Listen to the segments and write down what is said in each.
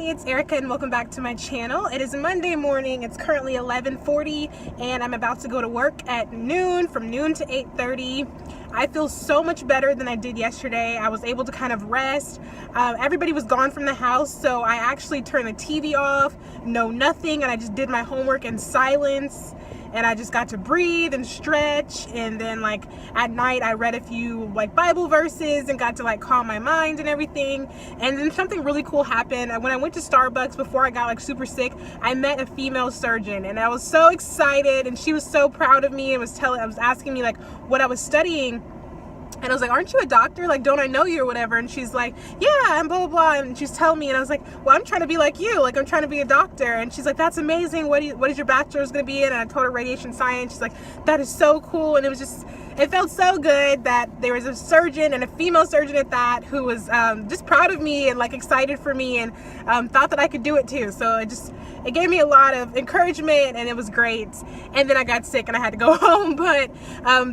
it's Erica and welcome back to my channel. It is Monday morning. It's currently 11:40 and I'm about to go to work at noon, from noon to 8:30. I feel so much better than I did yesterday. I was able to kind of rest. Everybody was gone from the house, so I actually turned the TV off, nothing, and I just did my homework in silence. And I just got to breathe and stretch, and then like at night I read a few like Bible verses and got to like calm my mind and everything. And then something really cool happened. When I went to Starbucks before I got like super sick, I met a female surgeon and I was so excited, and she was so proud of me and was asking me like what I was studying. And I was like, aren't you a doctor? Like, don't I know you or whatever? And she's like, yeah, and blah, blah, blah. And she's telling me, and I was like, well, I'm trying to be like you. Like, I'm trying to be a doctor. And she's like, that's amazing. What is your bachelor's going to be in? And I told her radiation science. She's like, that is so cool. And it felt so good that there was a surgeon, and a female surgeon at that, who was just proud of me and like excited for me, and thought that I could do it too. So it gave me a lot of encouragement, and it was great. And then I got sick and I had to go home. But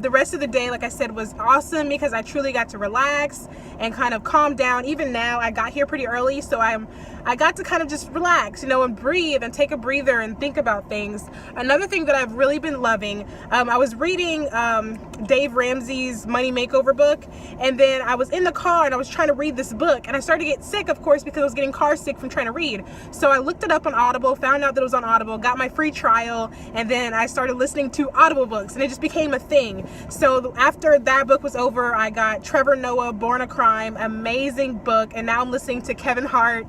the rest of the day, like I said, was awesome because I truly got to relax and kind of calm down. Even now, I got here pretty early, so I got to kind of just relax, and breathe and take a breather and think about things. Another thing that I've really been loving, I was reading Dave Ramsey's Money Makeover book, and then I was in the car and I was trying to read this book, and I started to get sick, of course, because I was getting car sick from trying to read. So I looked it up on Audible, found out that it was on Audible, got my free trial, and then I started listening to audiobooks, and it just became a thing. So after that book was over, I got Trevor Noah, Born a Crime, amazing book, and now I'm listening to Kevin Hart.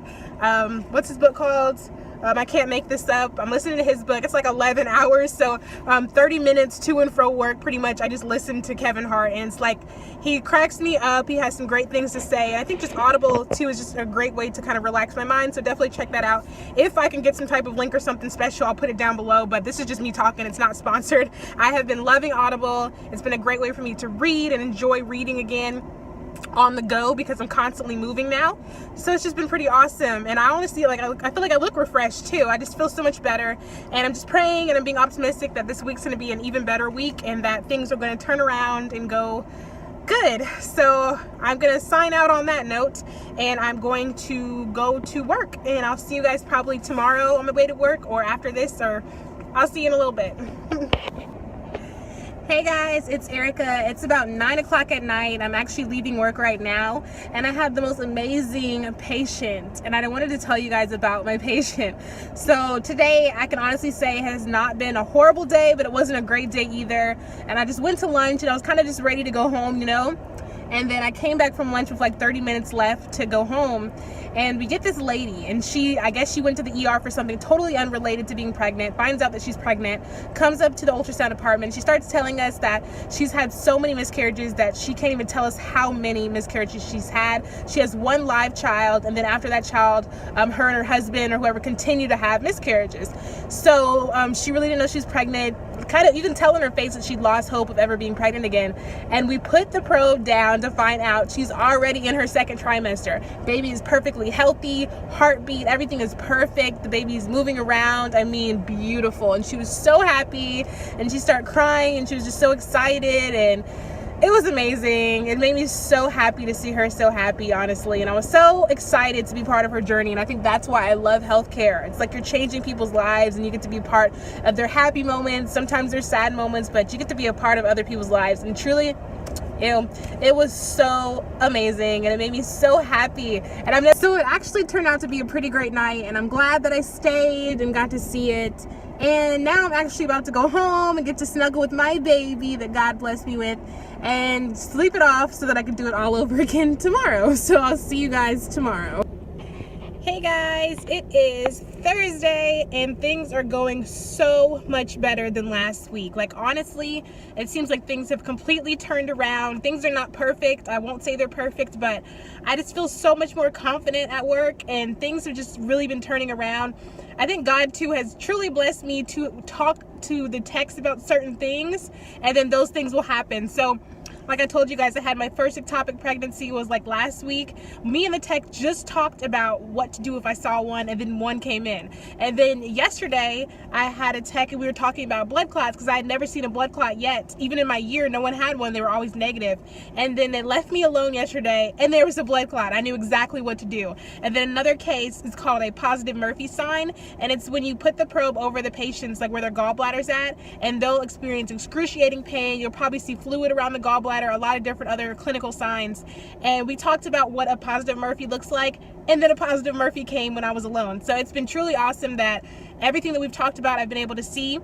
What's his book called? I Can't Make This Up. I'm listening to his book. It's like 11 hours, so 30 minutes to and fro work, pretty much. I just listen to Kevin Hart, and it's like, he cracks me up. He has some great things to say. I think just Audible too is just a great way to kind of relax my mind, so definitely check that out. If I can get some type of link or something special, I'll put it down below, but this is just me talking. It's not sponsored. I have been loving Audible. It's been a great way for me to read and enjoy reading again on the go, because I'm constantly moving now. So it's just been pretty awesome, and I honestly I feel like I look refreshed too. I just feel so much better, and I'm just praying and I'm being optimistic that this week's going to be an even better week, and that things are going to turn around and go good. So I'm going to sign out on that note, and I'm going to go to work, and I'll see you guys probably tomorrow on my way to work, or after this, or I'll see you in a little bit. Hey guys, it's Erica. It's about 9 o'clock at night. I'm actually leaving work right now, and I have the most amazing patient, and I wanted to tell you guys about my patient. So today, I can honestly say, has not been a horrible day, but it wasn't a great day either. And I just went to lunch, and I was kind of just ready to go home, And then I came back from lunch with like 30 minutes left to go home, and we get this lady, and I guess she went to the ER for something totally unrelated to being pregnant, finds out that she's pregnant, comes up to the ultrasound department. She starts telling us that she's had so many miscarriages that she can't even tell us how many miscarriages she's had. She has one live child, and then after that child, her and her husband or whoever continue to have miscarriages. So she really didn't know she was pregnant. You can tell in her face that she lost hope of ever being pregnant again. And we put the probe down to find out she's already in her second trimester. Baby is perfectly healthy, heartbeat, everything is perfect. The baby is moving around. I mean, beautiful. And she was so happy, and she started crying, and she was just so excited, and it was amazing. It made me so happy to see her so happy, honestly. And I was so excited to be part of her journey. And I think that's why I love healthcare. It's like you're changing people's lives, and you get to be part of their happy moments. Sometimes there's sad moments, but you get to be a part of other people's lives. And truly, it was so amazing, and it made me so happy. And so it actually turned out to be a pretty great night, and I'm glad that I stayed and got to see it. And now I'm actually about to go home and get to snuggle with my baby that God blessed me with, and sleep it off so that I can do it all over again tomorrow. So I'll see you guys tomorrow. Hey guys, it is Thursday, and things are going so much better than last week. Like, honestly, it seems like things have completely turned around. Things are not perfect. I won't say they're perfect, but I just feel so much more confident at work, and things have just really been turning around. I think God too has truly blessed me to talk to the text about certain things, and then those things will happen. So Like I told you guys, I had my first ectopic pregnancy was like last week. Me and the tech just talked about what to do if I saw one, and then one came in. And then yesterday I had a tech and we were talking about blood clots because I had never seen a blood clot yet. Even in my year, no one had one. They were always negative. And then they left me alone yesterday and there was a blood clot. I knew exactly what to do. And then another case is called a positive Murphy sign, and it's when you put the probe over the patient's, like where their gallbladder's at, and they'll experience excruciating pain. You'll probably see fluid around the gallbladder, a lot of different other clinical signs. And we talked about what a positive Murphy looks like, and then a positive Murphy came when I was alone. So it's been truly awesome that everything that we've talked about I've been able to see.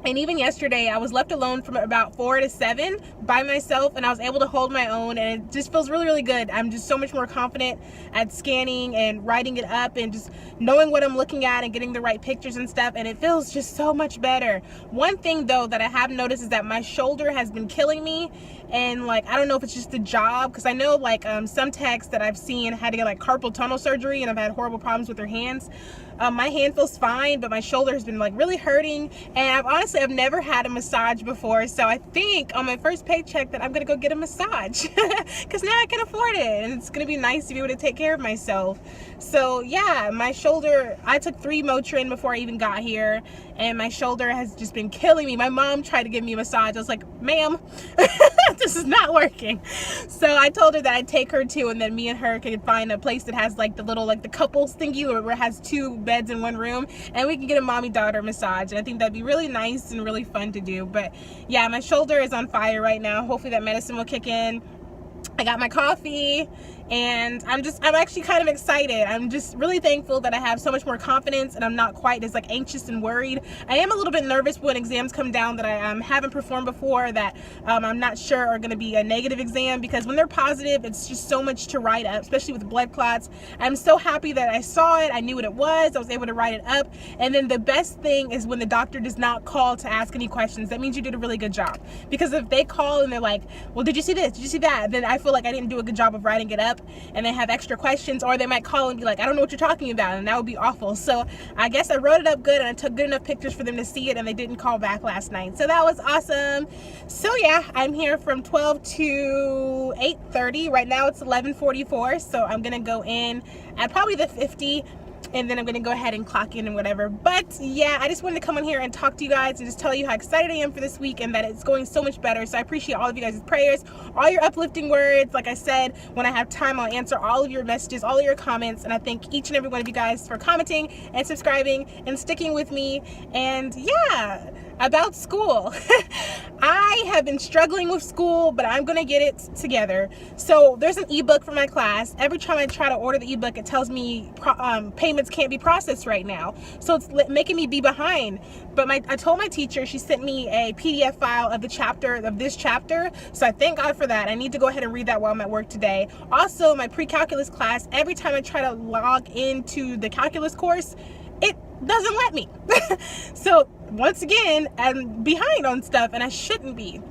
And even yesterday, I was left alone from about 4 to 7 by myself, and I was able to hold my own, and it just feels really, really good. I'm just so much more confident at scanning and writing it up and just knowing what I'm looking at and getting the right pictures and stuff, and it feels just so much better. One thing, though, that I have noticed is that my shoulder has been killing me, and like, I don't know if it's just the job, because I know like some techs that I've seen had to get like carpal tunnel surgery and I've had horrible problems with their hands. My hand feels fine, but my shoulder has been like really hurting, and I've never had a massage before, so I think on my first paycheck that I'm gonna go get a massage because now I can afford it, and it's gonna be nice to be able to take care of myself. So yeah, my shoulder, I took 3 Motrin before I even got here, and my shoulder has just been killing me. My mom tried to give me a massage. I was like, ma'am, this is not working. So I told her that I'd take her too, and then me and her could find a place that has like the little, like the couples thingy where it has 2 beds in one room, and we can get a mommy-daughter massage. And I think that'd be really nice and really fun to do. But yeah, my shoulder is on fire right now. Hopefully that medicine will kick in. I got my coffee, and I'm actually kind of excited. I'm just really thankful that I have so much more confidence and I'm not quite as like anxious and worried. I am a little bit nervous when exams come down that I haven't performed before, that I'm not sure are going to be a negative exam, because when they're positive, it's just so much to write up, especially with blood clots. I'm so happy that I saw it. I knew what it was. I was able to write it up. And then the best thing is when the doctor does not call to ask any questions. That means you did a really good job, because if they call and they're like, well, did you see this? Did you see that? Then I feel like I didn't do a good job of writing it up, and they have extra questions, or they might call and be like, I don't know what you're talking about, and that would be awful. So I guess I wrote it up good, and I took good enough pictures for them to see it, and they didn't call back last night. So that was awesome. So yeah, I'm here from 12 to 8:30. Right now it's 11:44, so I'm gonna go in at probably the 50, and then I'm gonna go ahead and clock in and whatever. But yeah, I just wanted to come on here and talk to you guys and just tell you how excited I am for this week and that it's going so much better. So I appreciate all of you guys' prayers, all your uplifting words. Like I said, when I have time, I'll answer all of your messages, all of your comments, and I thank each and every one of you guys for commenting and subscribing and sticking with me. And yeah, about school. I have been struggling with school, but I'm gonna get it together. So there's an ebook for my class. Every time I try to order the ebook, it tells me payments can't be processed right now. So it's making me be behind. But I told my teacher, she sent me a PDF file of this chapter. So I thank God for that. I need to go ahead and read that while I'm at work today. Also, my pre-calculus class, every time I try to log into the calculus course, it doesn't let me. So once again, I'm behind on stuff, and I shouldn't be.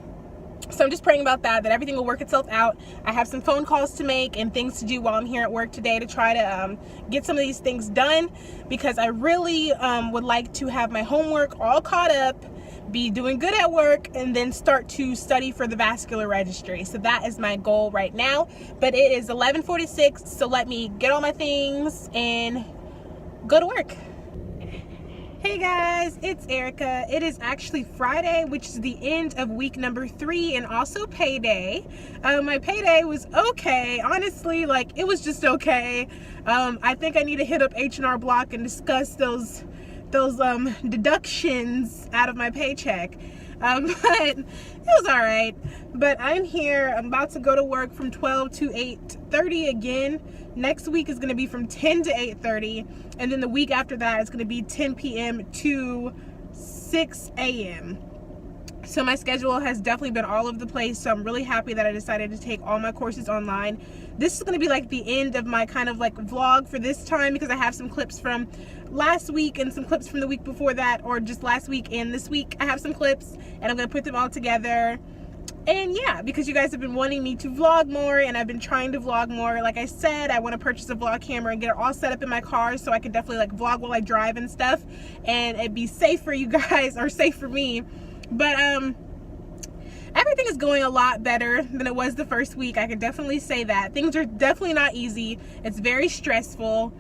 So I'm just praying about that everything will work itself out. I have some phone calls to make and things to do while I'm here at work today to try to get some of these things done, because I really would like to have my homework all caught up, be doing good at work, and then start to study for the vascular registry. So that is my goal right now. But it is 11:46, so let me get all my things and go to work. Hey guys, it's Erica. It is actually Friday, which is the end of week number 3 and also payday. My payday was okay. Honestly, like, it was just okay. I think I need to hit up H&R Block and discuss those deductions out of my paycheck. But it was all right. But I'm here. I'm about to go to work from 12 to 8:30 again. Next week is going to be from 10 to 8:30, and then the week after that is going to be 10 p.m. to 6 a.m. So my schedule has definitely been all over the place, so I'm really happy that I decided to take all my courses online. This is going to be like the end of my kind of like vlog for this time, because I have some clips from last week and some clips from the week before that, or just last week and this week. I have some clips, and I'm going to put them all together. And yeah, because you guys have been wanting me to vlog more, and I've been trying to vlog more. Like I said, I want to purchase a vlog camera and get it all set up in my car so I can definitely like vlog while I drive and stuff, and it'd be safe for you guys, or safe for me. But everything is going a lot better than it was the first week. I can definitely say that. Things are definitely not easy. It's very stressful,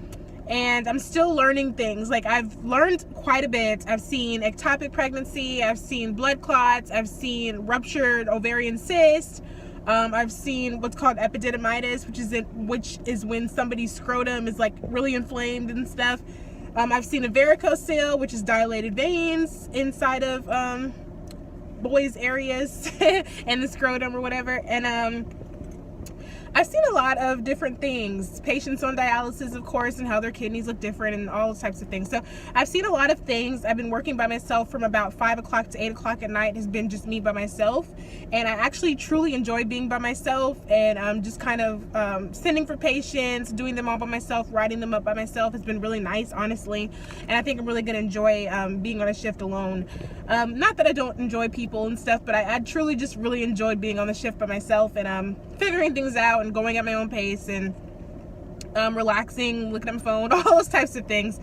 and I'm still learning things. Like, I've learned quite a bit. I've seen ectopic pregnancy, I've seen blood clots, I've seen ruptured ovarian cyst, I've seen what's called epididymitis, which is when somebody's scrotum is like really inflamed and stuff. I've seen a varicocele, which is dilated veins inside of boys' areas and the scrotum or whatever. And I've seen a lot of different things. Patients on dialysis, of course, and how their kidneys look different and all those types of things. So I've seen a lot of things. I've been working by myself from about 5 o'clock to 8 o'clock at night. Has been just me by myself. And I actually truly enjoy being by myself, and I'm just kind of sending for patients, doing them all by myself, writing them up by myself. It's been really nice, honestly. And I think I'm really going to enjoy being on a shift alone. Not that I don't enjoy people and stuff, but I truly just really enjoyed being on the shift by myself, and figuring things out and going at my own pace, and relaxing, looking at my phone, all those types of things.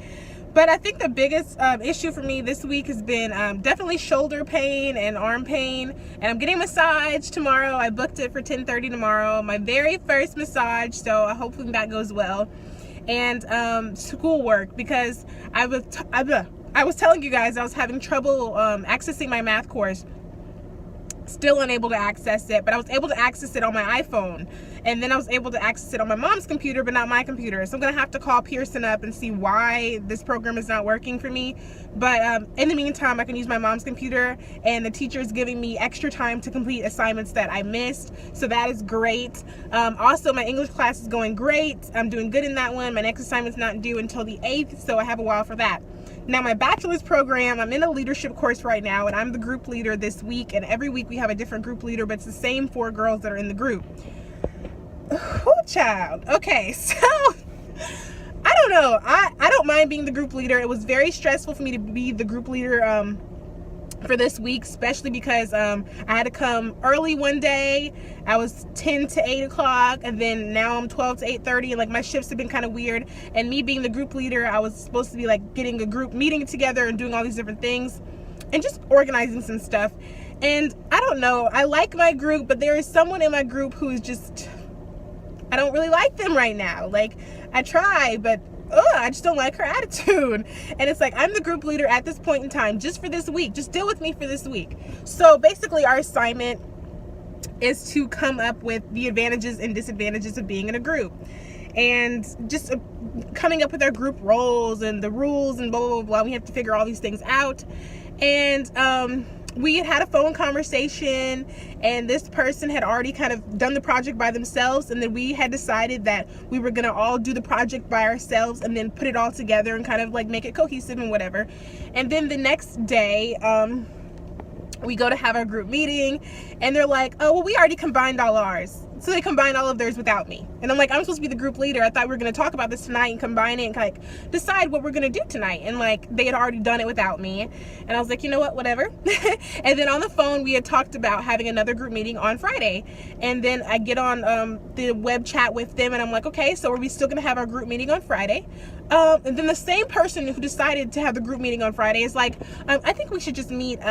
But I think the biggest issue for me this week has been definitely shoulder pain and arm pain. And I'm getting a massage tomorrow. I booked it for 10:30 tomorrow. My very first massage, so hopefully that goes well. And schoolwork, because I was telling you guys I was having trouble accessing my math course. Still unable to access it, but I was able to access it on my iPhone, and then I was able to access it on my mom's computer, but not my computer. So I'm gonna have to call Pearson up and see why this program is not working for me. But in the meantime, I can use my mom's computer, and the teacher is giving me extra time to complete assignments that I missed, so that is great. Also, my English class is going great. I'm doing good in that one. My next assignment's not due until the 8th, so I have a while for that. Now, my bachelor's program, I'm in a leadership course right now, and I'm the group leader this week, and every week we have a different group leader, but it's the same 4 girls that are in the group. Oh, child. Okay, so I don't know. I don't mind being the group leader. It was very stressful for me to be the group leader for this week, especially because I had to come early one day. I was 10 to 8 o'clock, and then now I'm 12 to 8:30, and like my shifts have been kind of weird. And me being the group leader, I was supposed to be like getting a group meeting together and doing all these different things and just organizing some stuff. And I don't know, I like my group, but there is someone in my group who is just, I don't really like them right now. Like, I try, but I just don't like her attitude. And it's like, I'm the group leader at this point in time, just for this week. Just deal with me for this week. So basically, our assignment is to come up with the advantages and disadvantages of being in a group, and just coming up with our group roles and the rules and blah, blah, blah, blah. We have to figure all these things out. And we had a phone conversation, and this person had already kind of done the project by themselves, and then we had decided that we were gonna all do the project by ourselves and then put it all together and kind of like make it cohesive and whatever. And then the next day, we go to have our group meeting, and they're like, oh, well, we already combined all ours. So they combined all of theirs without me. And I'm like, I'm supposed to be the group leader. I thought we were going to talk about this tonight and combine it and like decide what we're going to do tonight. And like, they had already done it without me. And I was like, you know what, whatever. And then on the phone, we had talked about having another group meeting on Friday. And then I get on the web chat with them, and I'm like, okay, so are we still going to have our group meeting on Friday? And then the same person who decided to have the group meeting on Friday is like, I think we should just meet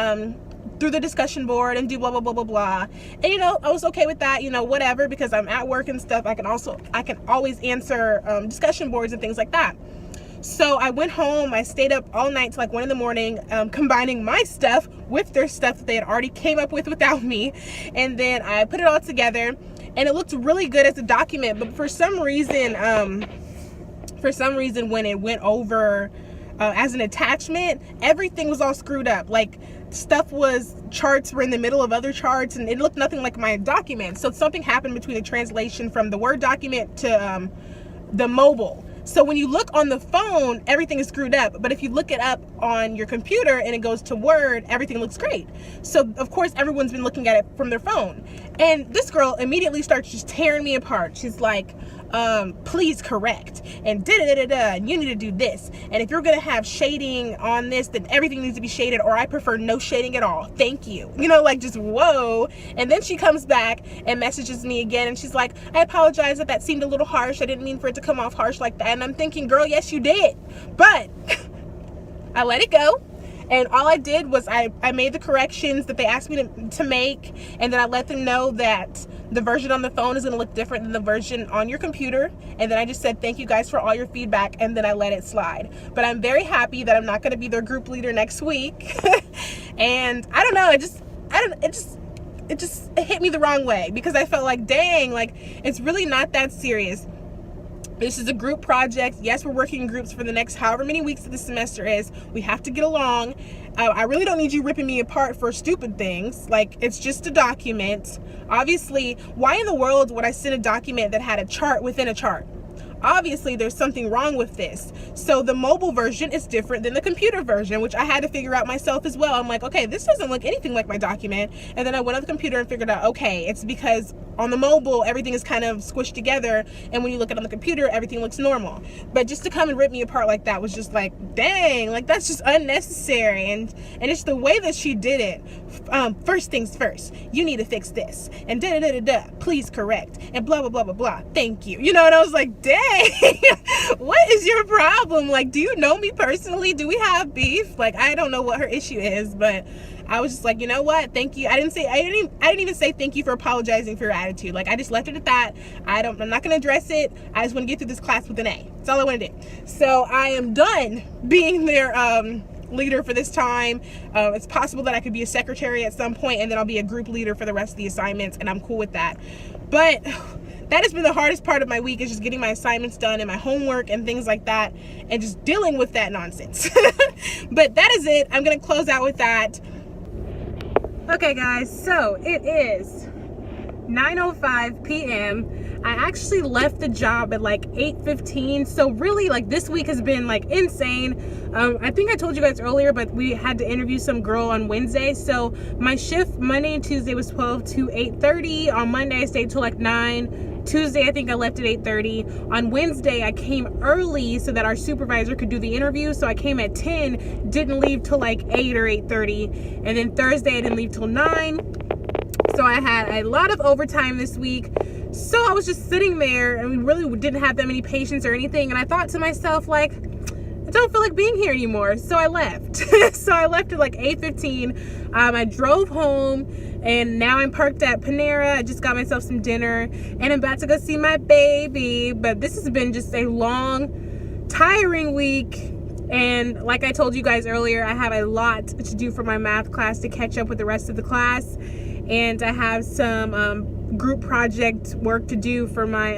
through the discussion board and do blah, blah, blah, blah, blah. And, you know, I was okay with that, you know, whatever, because I'm at work and stuff. I can always answer discussion boards and things like that. So I went home, I stayed up all night till like 1 a.m, combining my stuff with their stuff that they had already came up with without me. And then I put it all together, and it looked really good as a document, but for some reason when it went over as an attachment, everything was all screwed up. Like, charts were in the middle of other charts, and it looked nothing like my document. So something happened between the translation from the Word document to the mobile. So when you look on the phone, everything is screwed up. But if you look it up on your computer and it goes to Word, everything looks great. So of course, everyone's been looking at it from their phone. And this girl immediately starts just tearing me apart. She's like, please correct, and and you need to do this, and if you're gonna have shading on this, then everything needs to be shaded, or I prefer no shading at all, thank you. You know, like, just whoa. And then she comes back and messages me again, and she's like, I apologize if that seemed a little harsh. I didn't mean for it to come off harsh like that. And I'm thinking, girl, yes you did. But I let it go. And all I did was I made the corrections that they asked me to make, and then I let them know that the version on the phone is going to look different than the version on your computer. And then I just said, thank you guys for all your feedback, and then I let it slide. But I'm very happy that I'm not going to be their group leader next week. And I don't know, it hit me the wrong way, because I felt like, dang, like, it's really not that serious. This is a group project. Yes, we're working in groups for the next however many weeks that the semester is. We have to get along. I really don't need you ripping me apart for stupid things. Like, it's just a document. Obviously, why in the world would I send a document that had a chart within a chart? Obviously, there's something wrong with this. So the mobile version is different than the computer version, which I had to figure out myself as well. I'm like, okay, this doesn't look anything like my document. And then I went on the computer and figured out, okay, it's because on the mobile, everything is kind of squished together. And when you look at it on the computer, everything looks normal. But just to come and rip me apart like that was just like, dang, like, that's just unnecessary. And it's the way that she did it. First things first, you need to fix this. And da-da-da-da-da, please correct. And blah, blah, blah, blah, blah. Thank you. You know, and I was like, dang. What is your problem? Like, do you know me personally? Do we have beef? Like, I don't know what her issue is, but I was just like, you know what? Thank you. I didn't even say thank you for apologizing for your attitude. Like, I just left it at that. I'm not going to address it. I just want to get through this class with an A. That's all I want to do. So I am done being their leader for this time. It's possible that I could be a secretary at some point, and then I'll be a group leader for the rest of the assignments, and I'm cool with that. But that has been the hardest part of my week, is just getting my assignments done and my homework and things like that, and just dealing with that nonsense. But that is it. I'm going to close out with that. Okay, guys, so it is 9:05 p.m. I actually left the job at like 8:15. So really, like, this week has been like insane. I think I told you guys earlier, but we had to interview some girl on Wednesday. So my shift Monday and Tuesday was 12 to 8:30. On Monday I stayed till like 9. Tuesday I think I left at 8:30. On Wednesday I came early so that our supervisor could do the interview. So I came at 10, didn't leave till like 8 or 8:30. And then Thursday I didn't leave till 9. So I had a lot of overtime this week. So I was just sitting there, and we really didn't have that many patients or anything. And I thought to myself, like, I don't feel like being here anymore. So I left. So I left at like 8:15. I drove home, and now I'm parked at Panera. I just got myself some dinner, and I'm about to go see my baby. But this has been just a long, tiring week. And like I told you guys earlier, I have a lot to do for my math class to catch up with the rest of the class. And I have some group project work to do for my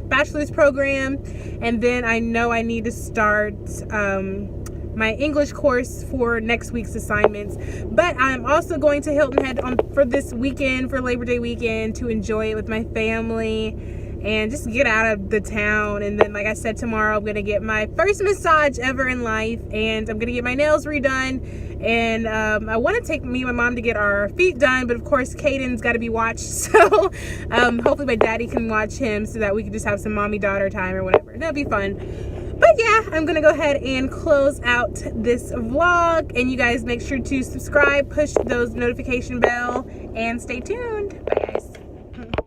bachelor's program. And then I know I need to start my English course for next week's assignments. But I'm also going to Hilton Head for this weekend, for Labor Day weekend, to enjoy it with my family and just get out of the town. And then, like I said, tomorrow I'm gonna get my first massage ever in life, and I'm gonna get my nails redone. And I want to take me and my mom to get our feet done, but of course Kaiden's got to be watched, so hopefully my daddy can watch him so that we can just have some mommy-daughter time or whatever. That'll be fun. But yeah, I'm gonna go ahead and close out this vlog, and you guys make sure to subscribe, push those notification bell, and stay tuned. Bye guys.